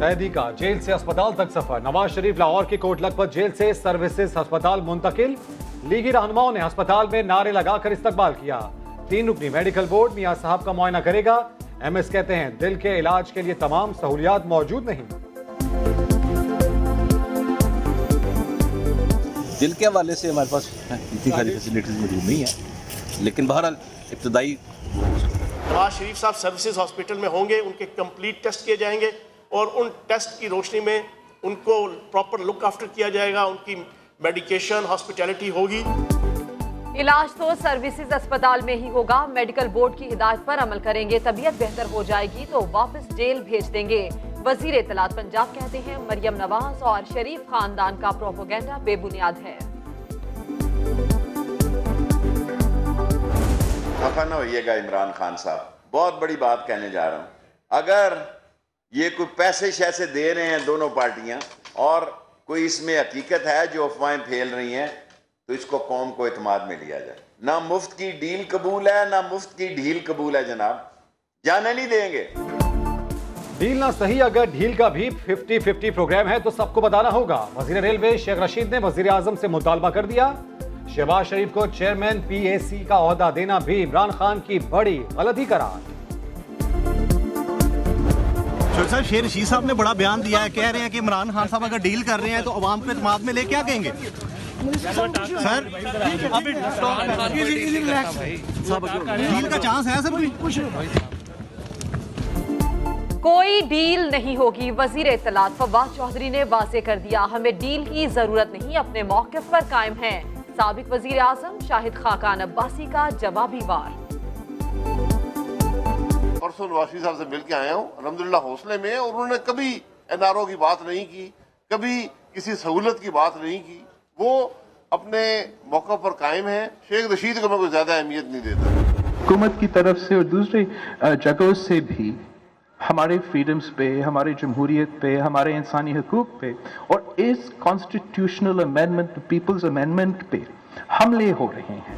कैदी का जेल से अस्पताल तक सफर। नवाज शरीफ लाहौर की कोट लखपत जेल से सर्विसेज अस्पताल मुंतकिल। लीगी रहनुमाओं ने अस्पताल में नारे लगाकर इस्तकबाल किया। 3 रुकनी मेडिकल बोर्ड मियां साहब का मुआयना करेगा। एमएस कहते हैं दिल के इलाज के लिए तमाम सहूलियात मौजूद नहीं। दिल के हवाले से हमारे पास इतनी सारी फैसिलिटीज मौजूद नहीं है, लेकिन बहरहाल इब्तदाई नवाज शरीफ साहब सर्विसेज हॉस्पिटल में होंगे, उनके कंप्लीट टेस्ट किए जाएंगे और उन टेस्ट की रोशनी में उनको प्रॉपर लुक आफ्टर किया जाएगा, उनकी मेडिकेशन हॉस्पिटैलिटी होगी। इलाज तो सर्विसेज अस्पताल में ही होगा। मेडिकल बोर्ड की हिदायत पर अमल करेंगे। तबीयत बेहतर हो जाएगी तो वापस जेल भेज देंगे। वजीर इत्तलात पंजाब कहते हैं मरियम नवाज और शरीफ खानदान का प्रोपोगेंडा बेबुनियाद है। खफा न होइएगा इमरान खान साहब, बहुत बड़ी बात कहने जा रहा हूं। अगर ये कोई पैसे शैसे दे रहे हैं दोनों पार्टियां और कोई इसमें हकीकत है जो अफवाहें फैल रही हैं, तो इसको कौम को इत्मीनान में लिया जाए। ना मुफ्त की डील कबूल है, ना मुफ्त की ढील कबूल है जनाब, जाने नहीं देंगे। डील ना सही, अगर ढील का भी 50-50 प्रोग्राम है तो सबको बताना होगा। वजीर रेलवे शेख रशीद ने वजीर आजम से मुतालबा कर दिया। शहबाज शरीफ को चेयरमैन PAC का ओहदा देना भी इमरान खान की बड़ी गलती करार। साहब शेर रशीद साहब ने बड़ा बयान दिया है, कह रहे हैं कि इमरान खान साहब अगर डील कर रहे हैं तो अवाम को इत्मीनान में ले क्या कहेंगे सर? अभी डील का चांस है सर? कोई डील नहीं होगी। वजीर इत्तलात फवाद चौधरी ने वाज़ेह कर दिया, हमें डील की जरूरत नहीं, अपने मौक़िफ़ पर कायम है। साबिक वजीर आज़म शाहिद खाकान अब्बासी का जवाबी वार। परसों नवाज शरीफ साहब से मिल के आया हूँ, अल्हम्दुलिल्लाह हौसले में, और उन्होंने कभी NRO की बात नहीं की, कभी किसी सहूलत की बात नहीं की। वो अपने मौका पर कायम है। शेख रशीद को मैं कोई ज्यादा अहमियत नहीं देता। हुकूमत की तरफ से और दूसरे जगहों से भी हमारे फ्रीडम्स पे, हमारे जमहूरियत पे, हमारे इंसानी हकूक पे और इस कॉन्स्टिट्यूशनल अमेंडमेंट, पीपल्स अमेंडमेंट पे हमले हो रहे हैं।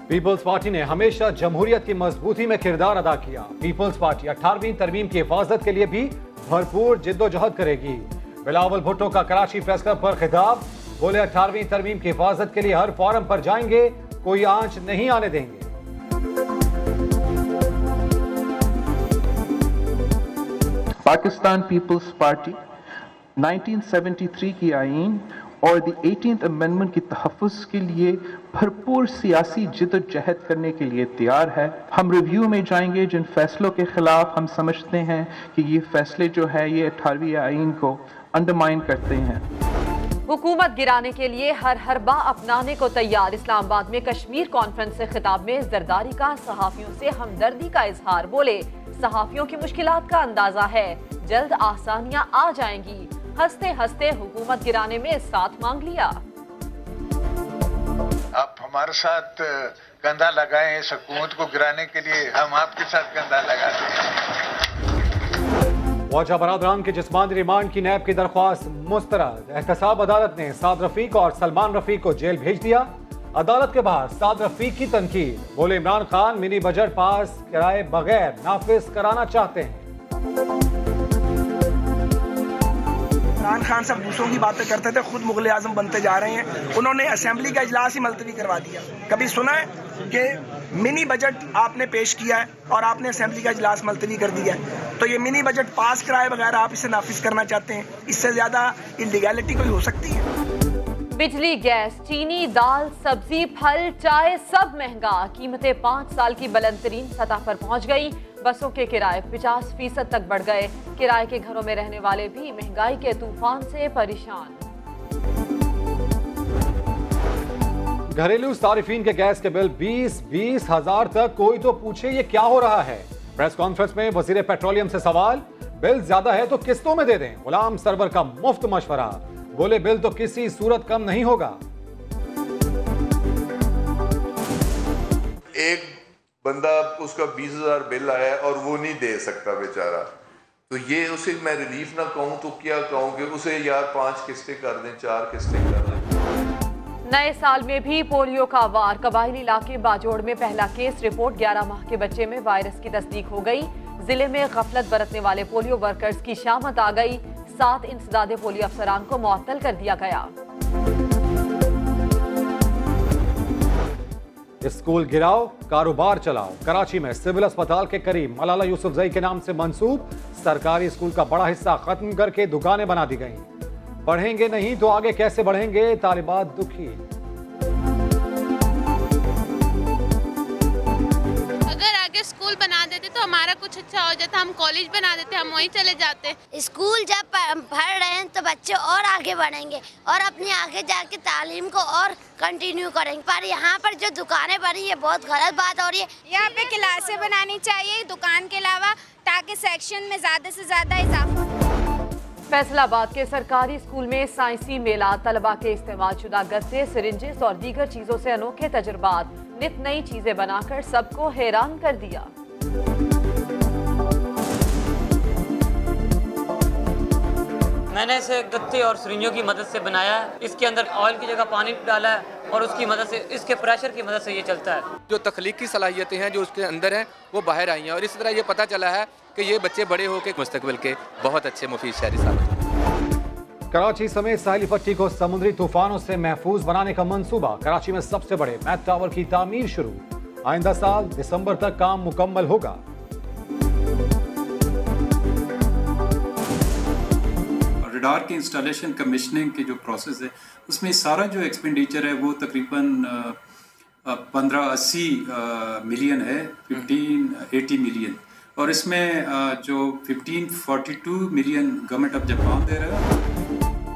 पीपल्स पार्टी ने हमेशा जमहूरियत की मजबूती में किरदार अदा किया। पीपल्स पार्टी 18वीं तरमीम की हिफाजत के लिए भी भरपूर जिद्दोजहद करेगी। बिलावल भुट्टो का कराची प्रेस क्लब पर खिताब, बोले 18वीं तरमीम की हिफाजत के लिए हर फोरम पर जाएंगे, कोई आंच नहीं आने देंगे। पाकिस्तान पीपल्स पार्टी 1973 की आईन और द 18th अमेंडमेंट की तहफ़्फ़ुज़ के लिए भरपूर सियासी जिद्दोजहद करने के लिए तैयार है। हम रिव्यू में जाएंगे जिन फैसलों के खिलाफ हम समझते हैं कि ये फैसले जो है ये 18वीं आईन को अंडरमाइन करते हैं। हुकूमत गिराने के लिए हर हरबा अपनाने को तैयार। इस्लामाबाद में कश्मीर कॉन्फ्रेंस से खिताब में जरदारी का सहाफियों से हमदर्दी का इजहार। बोले सहाफियों की मुश्किलात का अंदाजा है, जल्द आसानियां आ जाएंगी। हंसते हंसते हुकूमत गिराने में साथ मांग लिया। आप हमारे साथ कंधा लगाएं इस हुकूमत को गिराने के लिए, हम आपके साथ कंधा लगाते हैं। वाजा बरादरान के जिस्मानी रिमांड की नैब की दरख्वास्त मुस्तरद। एहतसाब अदालत ने साद रफीक और सलमान रफीक को जेल भेज दिया। अदालत के बाहर साद रफीक की तनकीद, बोले Imran Khan mini budget pass कराए बगैर नाफिज कराना चाहते हैं। इमरान खान साहब दूसरों की बातें करते थे, खुद मुगल आजम बनते जा रहे हैं। उन्होंने असेंबली का इजलास ही मुलतवी करवा दिया। कभी सुना है कि मिनी बजट आपने पेश किया है और आपने असेंबली का इजलास मुलतवी कर दिया है? तो ये मिनी बजट पास कराए बगैर आप इसे नाफिज करना चाहते हैं? इससे ज्यादा इलीगैलिटी कोई हो सकती है? बिजली, गैस, चीनी, दाल, सब्जी, फल, चाय सब महंगा। कीमतें 5 साल की बुलंद तरीन सतह पर पहुंच गई। बसों के किराए 50% तक बढ़ गए। किराए के घरों में रहने वाले भी महंगाई के तूफान से परेशान। घरेलू सारिफीन के गैस के बिल 20-20 हजार तक। कोई तो पूछे ये क्या हो रहा है। प्रेस कॉन्फ्रेंस में वजीर पेट्रोलियम से सवाल, बिल ज्यादा है तो किस्तों में दे दें। गुलाम सरवर का मुफ्त मशवरा, बोले बिल तो किसी सूरत कम नहीं होगा। एक बंदा उसका 20,000 बिल आया और वो नहीं दे सकता बेचारा, तो ये उसे मैं रिलीफ ना कहूं तो क्या कहूं कि उसे यार 5 किस्तें कर दें, 4 किस्तें कर दें। नए साल में भी पोलियो का वार। कबायली इलाके बाजोड़ में पहला केस रिपोर्ट। 11 माह के बच्चे में वायरस की तस्दीक हो गई। जिले में गफलत बरतने वाले पोलियो वर्कर्स की शामत आ गई। 7 इंसदादे पोलियो अफसरान को मुअत्तल कर दिया गया। स्कूल गिराओ, कारोबार चलाओ। कराची में सिविल अस्पताल के करीब मलाला यूसुफजई के नाम से मंसूब सरकारी स्कूल का बड़ा हिस्सा खत्म करके दुकानें बना दी गई। पढ़ेंगे नहीं तो आगे कैसे बढ़ेंगे, तालिबात दुखी। अगर आगे स्कूल बना देते तो हमारा कुछ अच्छा हो जाता, हम कॉलेज बना देते, हम वहीं चले जाते। स्कूल जब पढ़ रहे हैं तो बच्चे और आगे बढ़ेंगे और अपने आगे जाके तालीम को और कंटिन्यू करेंगे। पर यहाँ पर जो दुकानें बनी ये बहुत गलत बात हो रही है। यहाँ पे क्लासें बनानी चाहिए दुकान के अलावा, ताकि सेक्शन में ज़्यादा से ज़्यादा इजाफा। फैसलाबाद के सरकारी स्कूल में साइंसी मेला, तलबा के इस्तेमाल शुदा गत्ते, सिरिंजेस और दीगर चीजों से अनोखे तजुर्बात, नित नई चीजें बनाकर सबको हैरान कर दिया। मैंने इसे गत्ते और सिरिंजों की मदद से बनाया है। इसके अंदर ऑयल की जगह पानी डाला है और उसकी मदद से, इसके प्रेशर की मदद से ये चलता है। जो तख्लीकी सलाहियतें हैं जो उसके अंदर हैं वो बाहर आई हैं और इसी तरह ये पता चला है कि ये बच्चे बड़े होकर मुस्तकबिल के बहुत अच्छे मुफीद शहरी साबित होंगे। कराची समेत साहिली पट्टी को समुद्री तूफानों से महफूज बनाने का मंसूबा। कराची में सबसे बड़े मैथ टावर की तामीर शुरू। आइंदा साल दिसंबर तक काम मुकम्मल होगा। रडार के इंस्टॉलेशन कमिश्निंग के जो प्रोसेस है उसमें सारा जो एक्सपेंडिचर है वो तकरीबन 1580 मिलियन है, 1580 मिलियन, और इसमें जो 1542 मिलियन गवर्नमेंट ऑफ जापान दे रहा है।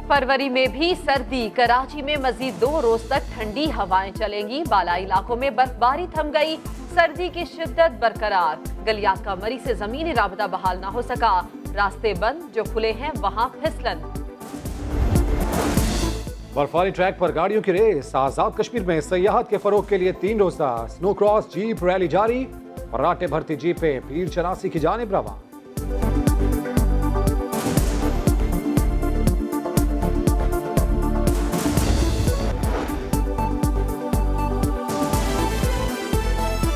फरवरी में भी सर्दी। कराची में मजीद 2 रोज तक ठंडी हवाएं चलेंगी। बालाई इलाकों में बर्फबारी थम गई, सर्दी की शिद्दत बरकरार। गलियात का मरी से जमीनी राबता बहाल ना हो सका, रास्ते बंद, जो खुले हैं वहां फिसलन। बर्फानी ट्रैक पर गाड़ियों की रेस। आजाद कश्मीर में सयाहत के फरोग के लिए 3 रोजा स्नो क्रॉस जीप रैली जारी। राटे भरती जीपें पीर चरासी की जानिब रवाना।